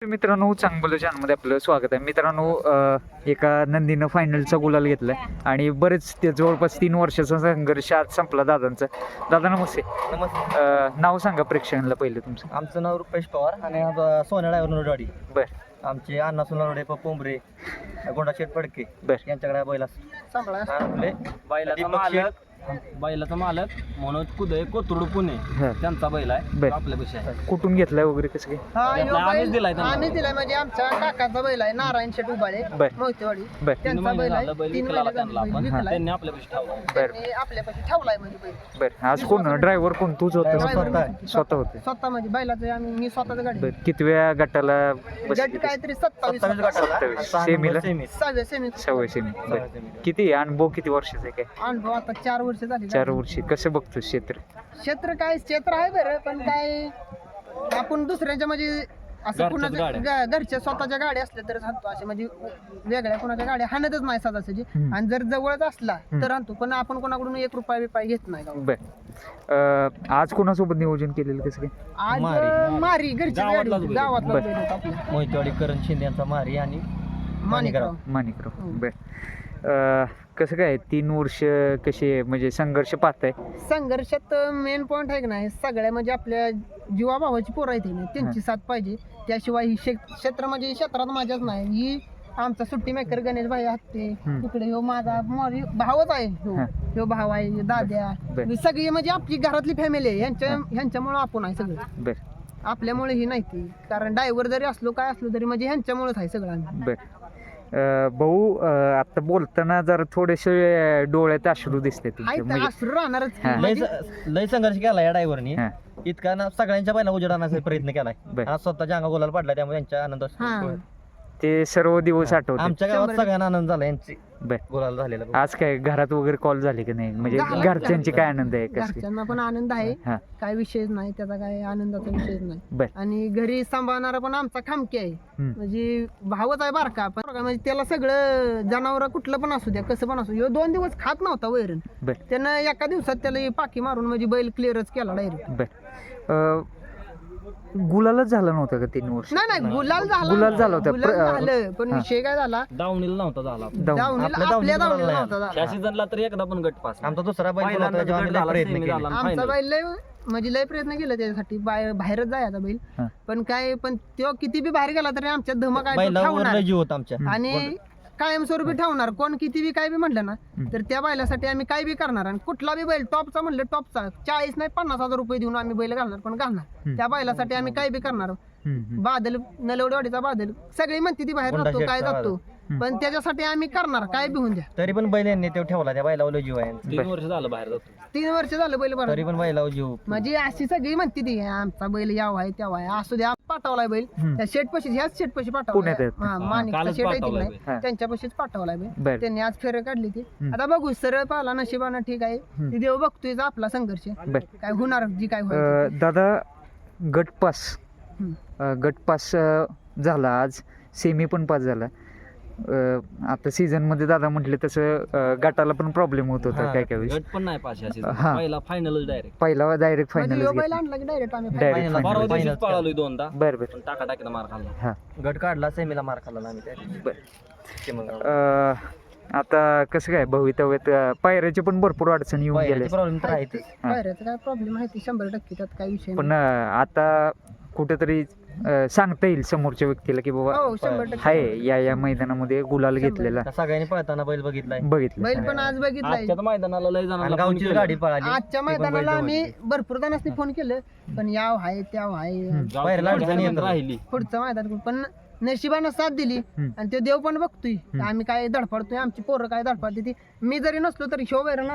मित्रांनो चांगलं चॅनलमध्ये आपलं स्वागत आहे. मित्रांनो एका नंदीनं फायनलचा गुलाल घेतलाय आणि बरेच ते जवळपास 3 वर्षाचा संघर्ष आज संपला दादांचा. दादा नमस्ते. नमस्ते. नाव सांगा प्रेक्षकांना पहिलं तुमचं. आमचं नाव रुपेश पवार आणि सोन्या डायव्हर नोडवाडी. बरं. आमचे अण्णा सोनारोडे पोंबरे गोंडाशेठ पडके बरं. यांच्याकडे बैल आपले बैलाचा मालक मनोज कुदय कोथरूड पुणे हा. त्यांचा बैल आहे बरं. आपल्यापेक्षा आहे. कुठून घेतलाय वगैरे कसं काय? आम्हीच दिलाय त्यांना. आम्ही दिलाय म्हणजे आमच्या काकाचा बैल आहे नारायण शेट उबाळे बरं. मोहितेवाडी बरं. तीन त्यांचा महिने बैल आहे झालं बैल 3 विकला महिने त्यांना आपण. विकलाय त्यांनी आपल्यापेक्षा ठेवला. बरं त्यांनी आपल्यापाशी ठेवलाय म्हणजे बैल बरं. आज कोण ड्रायव्हर कोण तूच होतं? Driver स्वतः होते. स्वतः म्हणजे बैलाचं आम्ही मी स्वतःच गाडी बरं. कितव्या गटाला गट काहीतरी 27 27. सेमीला? सहाव्या सेमी सवय सेमी. बरं. किती अनुभव किती वर्षाचा आहे काय? अनुभव आता 4 वर्ष झाली 4 वर्षी. कसं बघतो क्षेत्र? क्षेत्र आहे बरं पण काय आपण दुसऱ्याच्या म्हणजे असं घरच्याच कुणाच्या गाड्या. घरच्या स्वतःच्या गाड्या असल्या तर हाणतो असे म्हणजे वेगळ्या कोणाच्या गाड्या हाणतच नाही सदाची. हम्म. आणि जर जवळच असला तर हाणतो पण आपण कोणाकडून 1 रुपया बिपाय घेत नाही गावात. बरं. आज कोणासोबत नियोजन केलेलं कसं काय? आज मारी. मारी घरची गाडी गावातलाच होती. बैल. गावातला बरं. बैल होता आपला मोहितवाडी करण शिंदे यांचा मारी आणि माणिकराव. माणिकराव. हो. बर. कसं काय 3 वर्ष कसे म्हणजे संघर्ष पाहताय? संघर्षात मेन पॉइंट आहे की नाही सगळ्या म्हणजे आपल्या जीवाभावाची पोरं आहेत ना त्यांची साथ पाहिजे. त्याशिवाय ही क्षेत्र म्हणजे क्षेत्रात माझ्याच नाही ही आमचा सुट्टी मेकर गणेश भाई हत्ते हम्म. इकडे ह्यो माझा भावच आहे हा. ह्यो भाव आहे ह्यो दाद्या बर. ही सगळी म्हणजे आपली घरातली फॅमिली आहे ह्यांच्यामुळे आपण आहे सगळं. बर. आपल्यामुळे ही नाही ती कारण ड्रायव्हर जरी असलो काय असलो तरी म्हणजे ह्यांच्यामुळेच आहे सगळं आम्ही. बर. भाऊ आता बोलताना जरा थोडेसे डोळ्यात अश्रू दिसते तुमचे. आहे तर म्हणजे असं राहणारच हा. लय संघर्ष केला या ड्रायव्हरनी. हा. इतका ना सगळ्यांच्या बैला उजेड आणण्याचा प्रयत्न केलाय. बर. आज स्वतःच्या अंगा गोलाला पडला त्यामुळे त्यांच्या आनंद असतो. हा. ते सर्व दिवस आठवते. आमच्या गावात सगळ्यांना आनंद झाला यांची बर. गोलाला झालेला. आज काय घरात वगैरे कॉल झाले की नाही म्हणजे झाला. घरच्यांची काय आनंद आहे कसं काय? घरच्यांना पण आनंद आहे हा. काय विषयच नाही त्याचा काय आनंदाचा विषयच नाही. बर. आणि घरी सांभाळणारा पण आमचा खामकी आहे हम्म. म्हणजे भावच आहे बारका पण म्हणजे त्याला सगळं जनावर कुठलं पण असू द्या कसं पण असू ह्यो 2 दिवस खात नव्हता वैरण बर. त्यानं एका दिवसात त्याला ही पाकी मारून म्हणजे बैल क्लिअरच केला डायरेक्ट. बर. गुलालच झालं नव्हतं का 3 वर्ष? नाही गुलाल गुलाल झाला होता. गुलाल झालं पण हा. विषय काय झाला दावणीला नव्हता झाला. जाऊन आपल्या आपल्या दावणीला दावणीला नाही नव्हता त्या झाला. सीझनला तर एकदा पण गट पास. आमचा दुसरा बैल पहिल्यांदा होता, जेव्हा गट आम्ही लय झाला, प्रयत्न semi केले. झाला. आमचा final. बैल लय म्हणजे लय प्रयत्न केला त्याच्यासाठी बाहेरच जायचा बैल हा. पण काय पण तो किती बी बाहेर गेला तरी आमच्या धमक आहे तो बैलावर ठेवणार. लय जीव होता आमच्या. आणि कायमस्वरूपी ठेवणार कोण किती बी काय बी म्हटलं ना तर त्या बैलासाठी आम्ही काय बी करणार आणि कुठला बी बैल टॉपचा म्हणलं टॉपचा 40 नाही 50,000 रुपये देऊन आम्ही बैल घालणार पण घालणार त्या बैलासाठी आम्ही काय बी करणार. बादल नलवडवाडीचा बादल सगळी म्हणते ती बाहेर होंडा जातो काय शेटचा जातो पण त्याच्यासाठी आम्ही करणार काय बी होऊन द्या. तरी पण बैल यांनी तो ठेवला त्या बैलावर लय जीव आहे. 3 वर्ष झालं बाहेर जातो. 3 वर्ष झालं बैल बरं तरी पण बैलावर जीव. म्हणजे अशी सगळी म्हणते ती आमचा बैल यावा आहे त्यावा आहे असू द्या पाठवलाय बैल त्या शेटपाशी ह्याच शेटपाशी पुण्यात पाठवलाय. आहेत. हा माणिकचा कालच शेट आहे पाठवलाय तिकडे त्यांच्यापाशीच पाठवलाय बैल. बर. त्यांनी आज फेर काढली ती आता बघू सरळ पाहिला नशिबानं ठीक आहे ती देव बघतोय आपला संघर्ष बर. काय होणार जी काय होईल दादा गटपास हम्म. गटपास झाला आज सेमी पण पास झाला. आता सीझन मध्ये दादा म्हटले तसं गटाला पण प्रॉब्लेम होत होता हा. काय काय वेळेस. गट पण नाही पास या season. हा. पहिला फायनलच डायरेक्ट. पहिला डायरेक्ट म्हणजे फायनल ह्यो बैल आणला की डायरेक्ट आम्ही Direct final. final. परवा दिवशीच Final. पळालोय 2दा बर बर. पण टाकाटाकीनं मार खाल्ला. हा. गट काढला सेमीला मार खाल्ला आम्ही त्या दिवशी. बर. ते मग आता कसं काय भवितव्यात पायऱ्याचे पण भरपूर अडचणी येऊन गेल्या प्रॉब्लेम तर आहे ते. पायऱ्याचा काय प्रॉब्लेम आहे ती 100% त्यात काय विषय पण नाही. आता कुठेतरी सांगता येईल समोरच्या व्यक्तीला की बाबा हो 100% हाय या मैदानामध्ये गुलाल घेतलेला त्या सगळ्यांनी पळताना बैल बघितलाय. बघितलं. बैल पण आज बघितलाय आजच्या मैदानाला लय आणि जणांना phone गावची केलं. गाडी पळाली. आजच्या ती पण बैल मैदानाला आम्ही जवळ भरपूर जणांनी फोन केलं पण याव आहे त्याव आहे गावची बाहेरला गाडी अडचणी येतात. राहिली. पुढचं मैदान पण नशिबानं साथ दिली आणि ते देव पण बघतोय आम्ही काय धडपडतोय आमची पोरं काय धडपडते ती मी जरी नसलो तरी ह्यो वैरण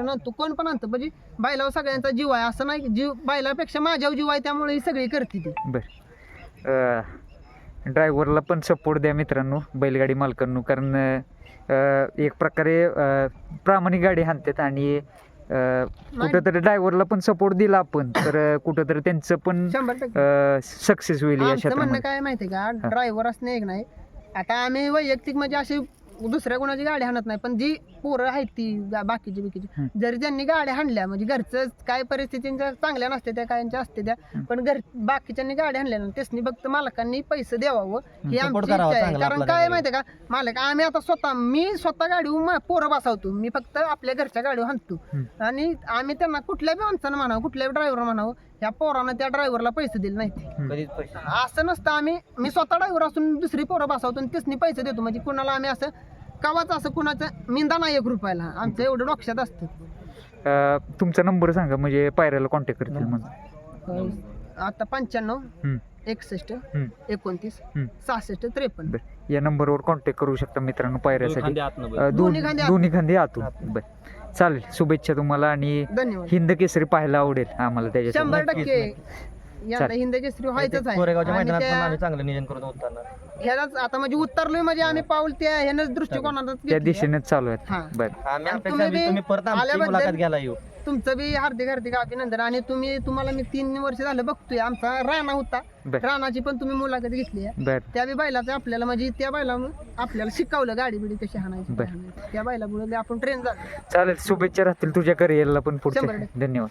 आणतो कोण पण आणतो म्हणजे बैलावर सगळ्यांचा जीव आहे असं नाही की जीव बैलापेक्षा माझ्यावर जीव आहे त्यामुळे ही सगळी करते ती. बर. ड्रायव्हरला पण सपोर्ट द्या मित्रांनो बैलगाडी मालकांनो कारण एक प्रकारे प्रामाणिक गाडी हाणतात आणि कुठेतरी ड्रायव्हरला पण सपोर्ट दिला आपण तर कुठेतरी त्यांचं पण 100% सक्सेस होईल या आमचं म्हणणं क्षेत्रामध्ये. काय माहितीये का ड्रायव्हर असणे एक नाही आता आम्ही वैयक्तिक म्हणजे असे दुसऱ्या कोणाची गाडी हाणत नाही, पण जी पोरं आहेत ती बाकीची हं. जरी त्यांनी गाड्या हाणल्या म्हणजे घरचं काय परिस्थितींच्या चांगल्या नसते त्या कायांच्या असते त्या, पण बाकीच्यांनी गाड्या हाणल्या ना त्यासनी फक्त मालकांनी पैसे द्यावं ही Support आमची करावा इच्छा आहे. चांगला कारण आपला काय गाडीवर. माहितीये का मालक आम्ही आता मी स्वतः गाडीवर पोरं बसवतो, मी फक्त आपल्या घरच्या गाडीवर हाणतो हं. आणि आम्ही त्यांना कुठल्या बी माणसानं म्हणावं कुठल्या बी ड्रायव्हर म्हणावं या पोरानं त्या ड्रायव्हरला पैसे दिले नाही कधीच पैसे असं नसतं. मी स्वतः ड्रायव्हर असून दुसरी पोरं बसवतो आणि त्यासनी पैसे देतो, म्हणजे कुणाला आम्ही असं कवाच असं कुणाचं मिंदा नाही 1 रुपयाला आमचं एवढं डोक्यात असतं. तुमचा नंबर सांगा म्हणजे पायऱ्याला कॉन्टॅक्ट करतील म्हणून. आता 95 हं. 61 हं. 29 हं. 66 53. या नंबरवर कॉन्टॅक्ट करू शकता मित्रांनो पायऱ्यासाठी. खांदे आतनं बैल. दोन्ही खांदे दोन्ही खांदे आतून. बरं चालेल, शुभेच्छा तुम्हाला आणि धन्यवाद. हिंद केसरी पाहायला आवडेल आम्हाला त्याच्यासोबत. 100% यंदा चालेल. हिंद केसरी व्हायचंच आहे कोरेगावच्या आणि मैदानात पण त्या- आम्ही चांगलं नियोजन करून उतरणार. ह्यालाच आता म्हणजे उतरलोय म्हणजे आम्ही पाऊल त्या ह्यानंच दृष्टिकोनातच त्या घेतली. दिशेनेच चालू आहेत. हा. बरं आम्ही आणि अपेक्षा तुम्ही तुम्ही परत आमची आल्याबद्दल- मुलाखत घ्यायला येऊ. तुमचं बी हार्दिक अभिनंदन. आणि तुम्हाला मी 3 वर्ष झालं बघतोय, आमचा राणा होता, बरं राणाची पण तुम्ही मुलाखत घेतली आहे. बरं त्या बी बैलाचं आपल्याला म्हणजे त्या बैला आपल्याला शिकवलं गाडी बिडी कशी हाणायची बरं. काय हाणायची. त्या बैलामुळे आपण ट्रेन झालो. चालेल, शुभेच्छा राहतील तुझ्या करिअरला पण पुढच्या. 100%. धन्यवाद.